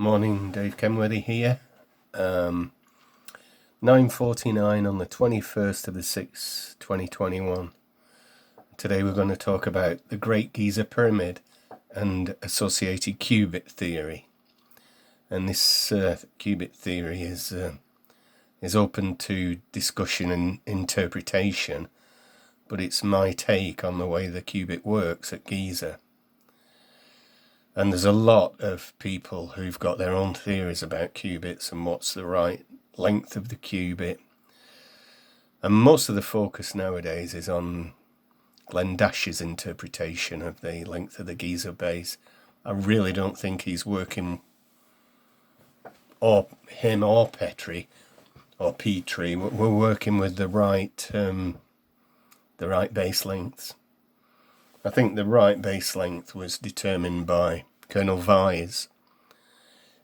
Morning, Dave Kenworthy here. 9:49 on the 21st of the 6th, 2021. Today we're going to talk about the Great Giza Pyramid and associated Cubit theory. And this Cubit theory is open to discussion and interpretation, but it's my take on the way the Cubit works at Giza. And there's a lot of people who've got their own theories about cubits and what's the right length of the cubit. And most of the focus nowadays is on Glenn Dash's interpretation of the length of the Giza base. I really don't think he's working, or him or Petrie or Petrie, we're working with the right base lengths. I think the right base length was determined by Colonel Vise,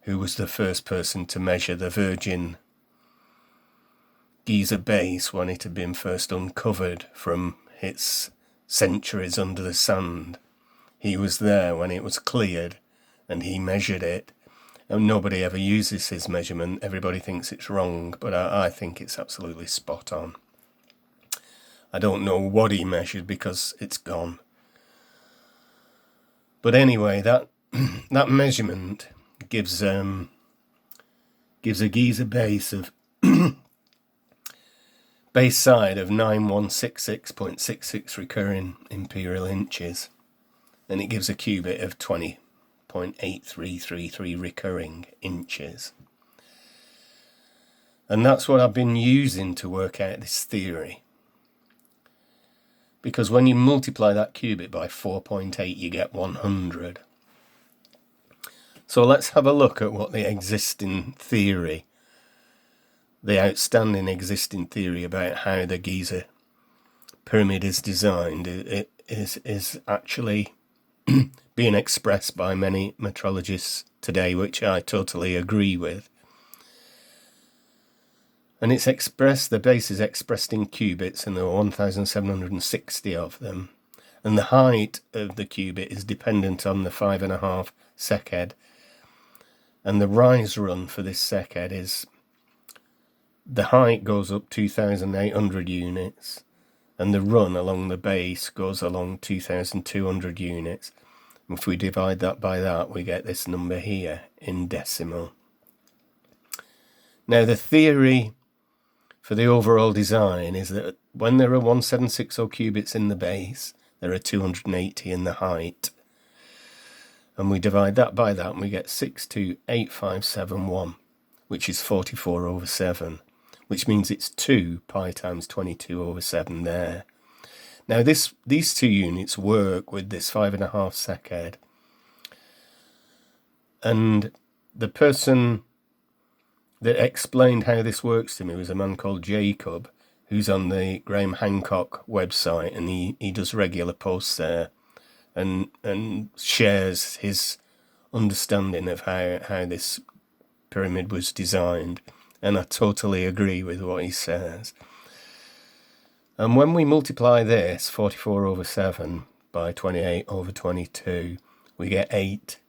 who was the first person to measure the virgin Giza base when it had been first uncovered from its centuries under the sand. He was there when it was cleared and he measured it, and nobody ever uses his measurement. Everybody thinks it's wrong, but I think it's absolutely spot on. I don't know what he measured because it's gone. But anyway, that measurement gives a Giza base of base side of 9166.66 recurring imperial inches, and it gives a cubit of 20.8333 recurring inches. And that's what I've been using to work out this theory. Because when you multiply that cubit by 4.8, you get 100. So let's have a look at what the existing theory, the outstanding existing theory about how the Giza pyramid is designed, it is actually being expressed by many metrologists today, which I totally agree with. And it's expressed, the base is expressed in cubits, and there are 1,760 of them. And the height of the cubit is dependent on the 5.5 seched. And the rise run for this seched is, the height goes up 2,800 units, and the run along the base goes along 2,200 units. If we divide that by that, we get this number here in decimal. Now the theory for the overall design is that when there are 1760 cubits in the base, there are 280 in the height. And we divide that by that and we get 628571, which is 44/7, which means it's 2 pi times 22/7 there. Now these two units work with this 5.5 seched. And the person that explained how this works to me was a man called Jacob, who's on the Graham Hancock website, and he does regular posts there and shares his understanding of how this pyramid was designed, and I totally agree with what he says. And when we multiply this 44/7 by 28/22, we get 8.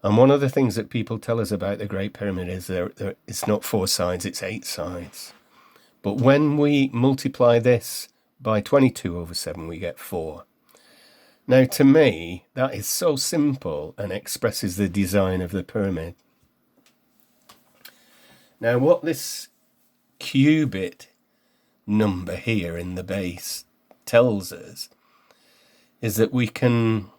And one of the things that people tell us about the Great Pyramid is it's not 4 sides, it's 8 sides. But when we multiply this by 22/7, we get 4. Now, to me, that is so simple and expresses the design of the pyramid. Now, what this cubit number here in the base tells us is that we can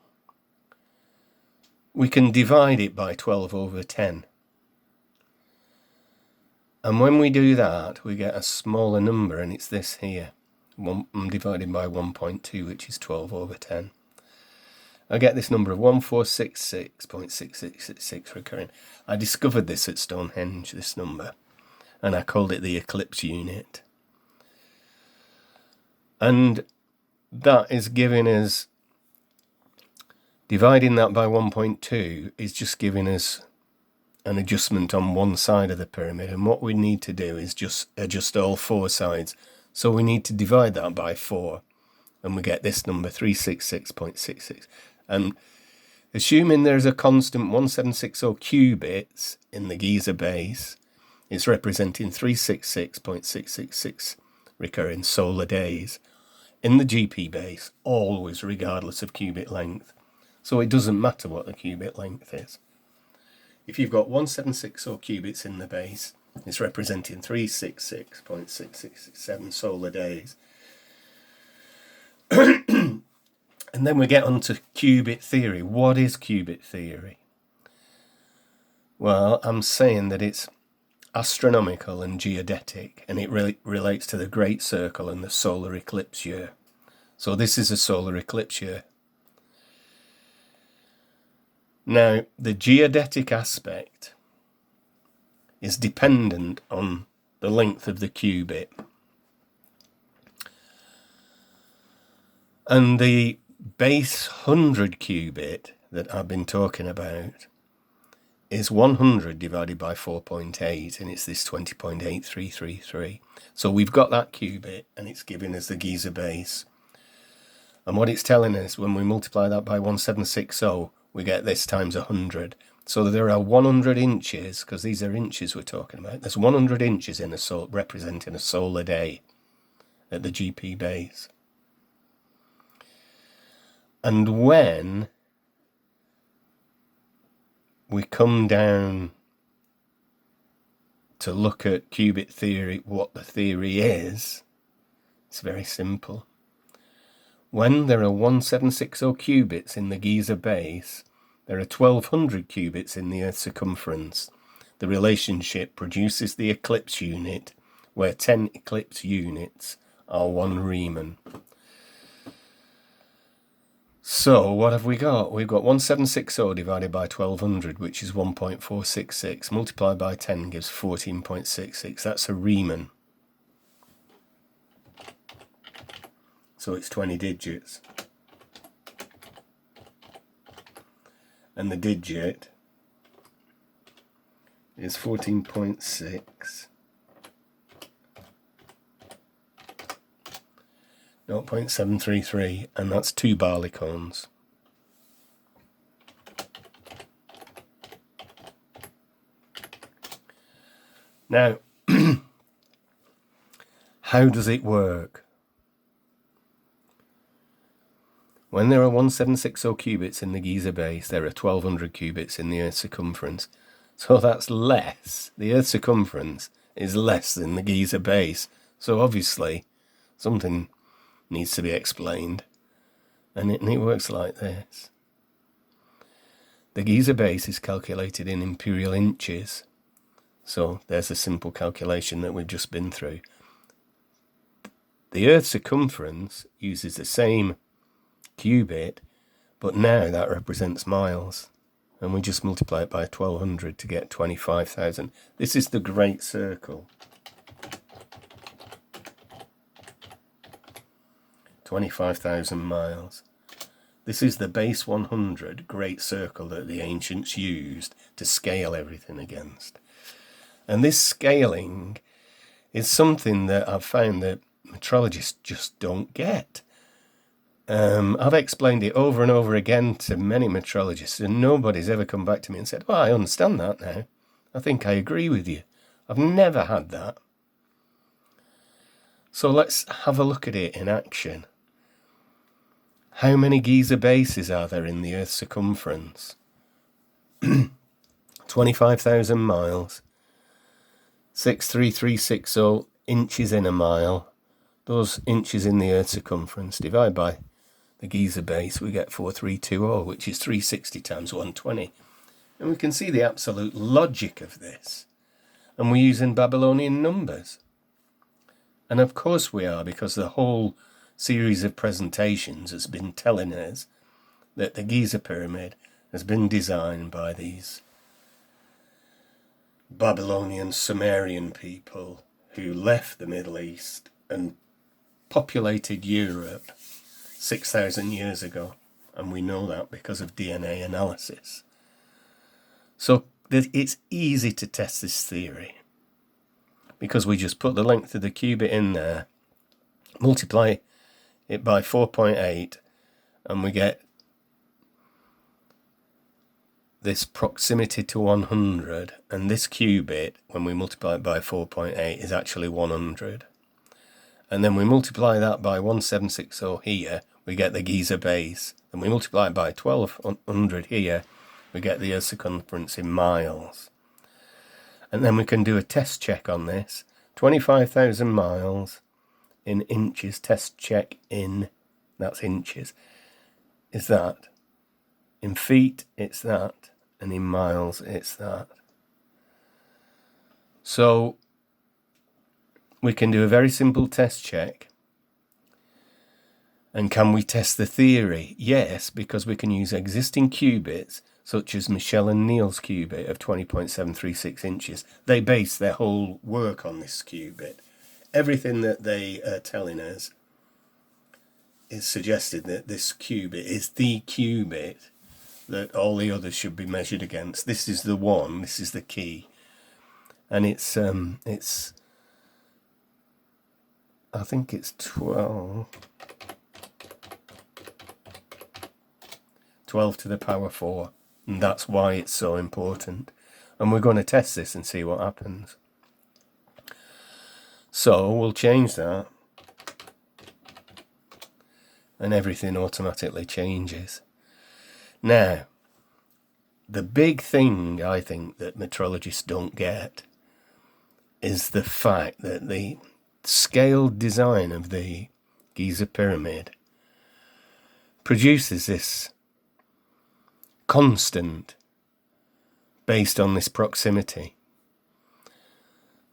divide it by 12/10. And when we do that, we get a smaller number, and it's this here. I'm dividing by 1.2, which is 12/10. I get this number of 1466.6666 recurring. I discovered this at Stonehenge, this number, and I called it the Eclipse unit. And that is giving us, dividing that by 1.2 is just giving us an adjustment on one side of the pyramid, and what we need to do is just adjust all 4 sides. So we need to divide that by 4, and we get this number, 366.66. And Assuming there's a constant 1760 qubits in the Giza base, it's representing 366.666 recurring solar days in the GP base, always regardless of qubit length. So it doesn't matter what the qubit length is. If you've got 1760 qubits in the base, it's representing 366.6667 solar days. And then we get on to qubit theory. What is qubit theory? Well, I'm saying that it's astronomical and geodetic, and it relates to the Great Circle and the solar eclipse year. So this is a solar eclipse year. Now, the geodetic aspect is dependent on the length of the qubit. And the base 100 qubit that I've been talking about is 100 divided by 4.8, and it's this 20.8333. So we've got that qubit, and it's giving us the Giza base. And what it's telling us, when we multiply that by 1760, we get this times 100. So there are 100 inches, because these are inches we're talking about. There's 100 inches in representing a solar day at the GP base. And when we come down to look at qubit theory, what the theory is, it's very simple. When there are 1760 qubits in the Giza base, there are 1200 qubits in the Earth's circumference. The relationship produces the eclipse unit, where 10 eclipse units are 1 Riemann. So what have we got? We've got 1760 divided by 1200, which is 1.466. Multiplied by 10 gives 14.66. That's a Riemann. So it's 20 digits. And the digit is 14.6. 0.733, and that's 2 barleycorns. Now, how does it work? When there are 1760 qubits in the Giza base, there are 1200 qubits in the Earth's circumference. So that's less. The Earth's circumference is less than the Giza base. So obviously, something needs to be explained, and it works like this. The Giza base is calculated in imperial inches, so there's a simple calculation that we've just been through. The Earth's circumference uses the same qubit, but now that represents miles, and we just multiply it by 1200 to get 25,000. This is the Great Circle. 25,000 miles. This is the base 100 Great Circle that the ancients used to scale everything against. And this scaling is something that I've found that metrologists just don't get. I've explained it over and over again to many metrologists, and nobody's ever come back to me and said, well, I understand that now. I think I agree with you. I've never had that. So let's have a look at it in action. How many Giza bases are there in the Earth's circumference? 25,000 miles. 63360 inches in a mile. Those inches in the Earth's circumference, divide by the Giza base, we get 4320, which is 360 times 120. And we can see the absolute logic of this. And we're using Babylonian numbers. And of course we are, because the whole series of presentations has been telling us that the Giza pyramid has been designed by these Babylonian Sumerian people who left the Middle East and populated Europe 6,000 years ago, and we know that because of DNA analysis. So it's easy to test this theory, because we just put the length of the qubit in there, multiply it by 4.8, and we get this proximity to 100, and this cubit, when we multiply it by 4.8, is actually 100. And then we multiply that by 1760 here, we get the Giza base. And we multiply it by 1200 here, we get the Earth's circumference in miles. And then we can do a test check on this. 25,000 miles in inches, test check in, that's inches, is that. In feet, it's that. And in miles, it's that. So we can do a very simple test check. And can we test the theory? Yes, because we can use existing qubits, such as Michel and Neil's qubit of 20.736 inches. They base their whole work on this qubit. Everything that they are telling us is suggested that this qubit is the qubit that all the others should be measured against. This is the one, this is the key. And it's I think it's 12 to the power 4. And that's why it's so important. And we're going to test this and see what happens. So we'll change that. And everything automatically changes. Now, the big thing I think that metrologists don't get is the fact that the scaled design of the Giza pyramid produces this constant based on this proximity.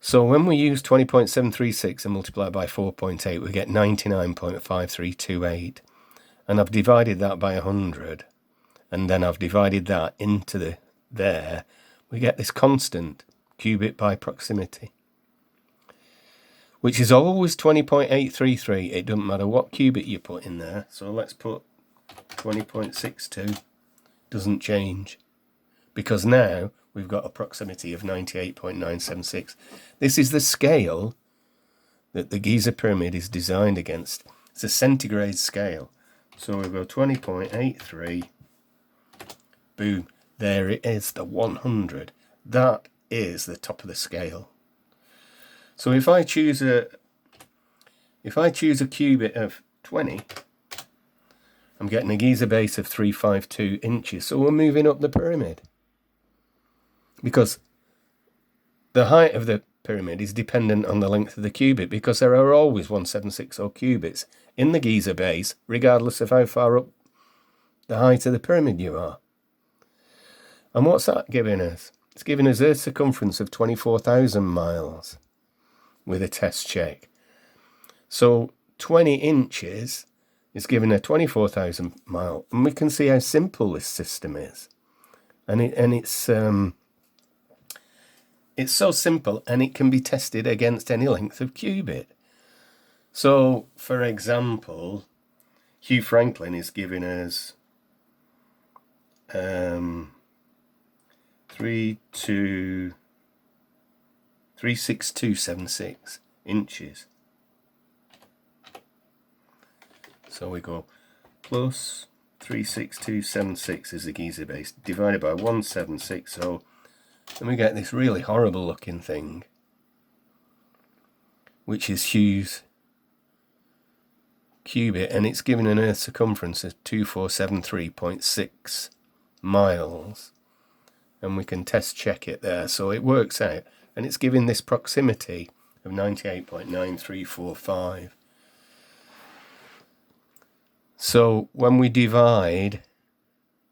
So when we use 20.736 and multiply by 4.8, we get 99.5328. And I've divided that by 100. And then I've divided that into there. We get this constant, qubit by proximity, which is always 20.833. It doesn't matter what qubit you put in there. So let's put 20.62. Doesn't change. Because now we've got a proximity of 98.976. This is the scale that the Giza pyramid is designed against. It's a centigrade scale. So we go 20.83. Boom. There it is, the 100. That is the top of the scale. So if I choose a qubit of 20, I'm getting a Giza base of 352 inches. So we're moving up the pyramid. Because the height of the pyramid is dependent on the length of the qubit, because there are always 1760 qubits in the Giza base, regardless of how far up the height of the pyramid you are. And what's that giving us? It's giving us Earth's circumference of 24,000 miles with a test check. So 20 inches is giving a 24,000 mile, and we can see how simple this system is. And it's so simple, and it can be tested against any length of qubit. So, for example, Hugh Franklin is giving us 36276 inches. So we go plus 36276 is the Giza base, divided by 1760, and we get this really horrible looking thing, which is Hugh's qubit, and it's given an Earth circumference of 2473.6 miles, and we can test check it there. So it works out, and it's giving this proximity of 98.9345. So when we divide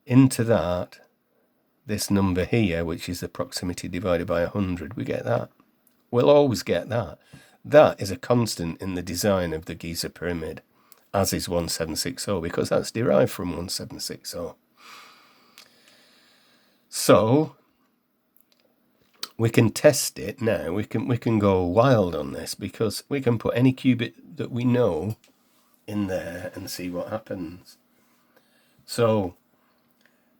into that, this number here, which is the proximity divided by 100, we get that. We'll always get that. That is a constant in the design of the Giza pyramid, as is 1760, because that's derived from 1760. So we can test it now. We can go wild on this, because we can put any qubit that we know in there and see what happens. So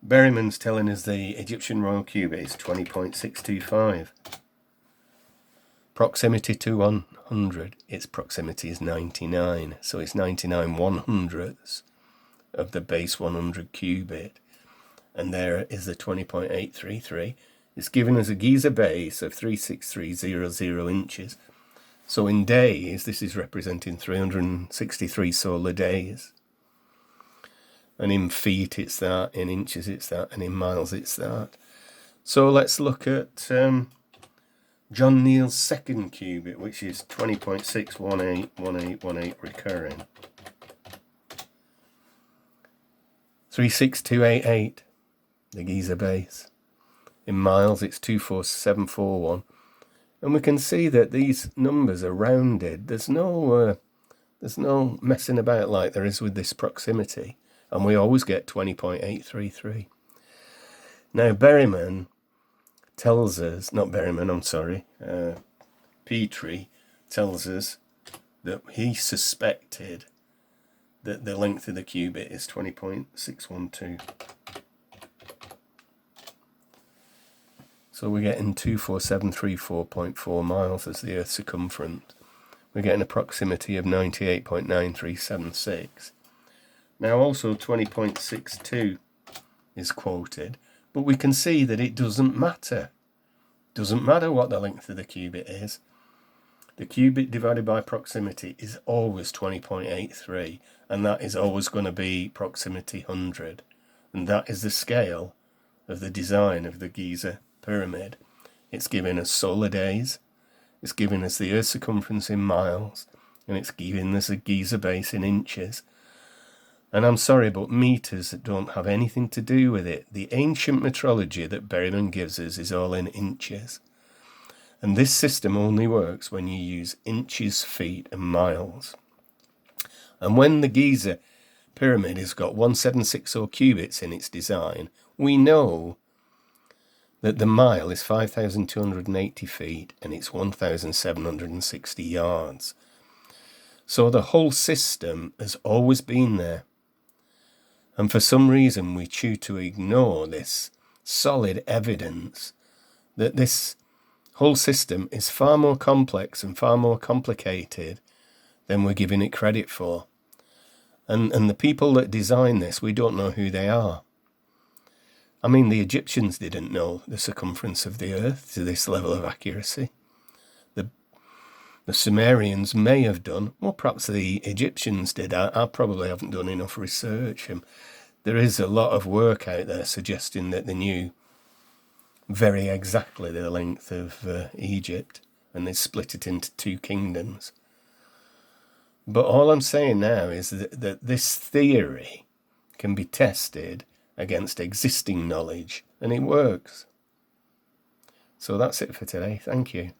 Berryman's telling us the Egyptian royal qubit is 20.625. Proximity to 100, its proximity is 99. So it's 99 100ths of the base 100 qubit. and there is the 20.833. It's giving us a Giza base of 36300 inches. So in days, this is representing 363 solar days. And in feet it's that, in inches it's that, and in miles it's that. So let's look at John Neal's second cubit, which is 20.6181818 recurring. 36288, the Giza base. In miles it's 24741. And we can see that these numbers are rounded. There's no messing about like there is with this proximity. And we always get 20.833. Now Berryman tells us, Petrie tells us that he suspected that the length of the cubit is 20.612. So we're getting 24734.4 miles as the Earth's circumference. We're getting a proximity of 98.9376. Now also 20.62 is quoted, but we can see that it doesn't matter. Doesn't matter what the length of the cubit is. The cubit divided by proximity is always 20.83, and that is always going to be proximity 100. And that is the scale of the design of the Giza pyramid. It's giving us solar days, it's giving us the Earth's circumference in miles, and it's giving us a Giza base in inches. And I'm sorry, but meters don't have anything to do with it. The ancient metrology that Berryman gives us is all in inches. And this system only works when you use inches, feet, and miles. And when the Giza pyramid has got 1760 cubits in its design, we know that the mile is 5,280 feet and it's 1,760 yards. So the whole system has always been there. And for some reason we choose to ignore this solid evidence that this whole system is far more complex and far more complicated than we're giving it credit for. And the people that design this, we don't know who they are. I mean, the Egyptians didn't know the circumference of the Earth to this level of accuracy. The Sumerians may have done, or perhaps the Egyptians did. I probably haven't done enough research. There is a lot of work out there suggesting that they knew very exactly the length of Egypt, and they split it into two kingdoms. But all I'm saying now is that this theory can be tested against existing knowledge, and it works. So that's it for today. Thank you.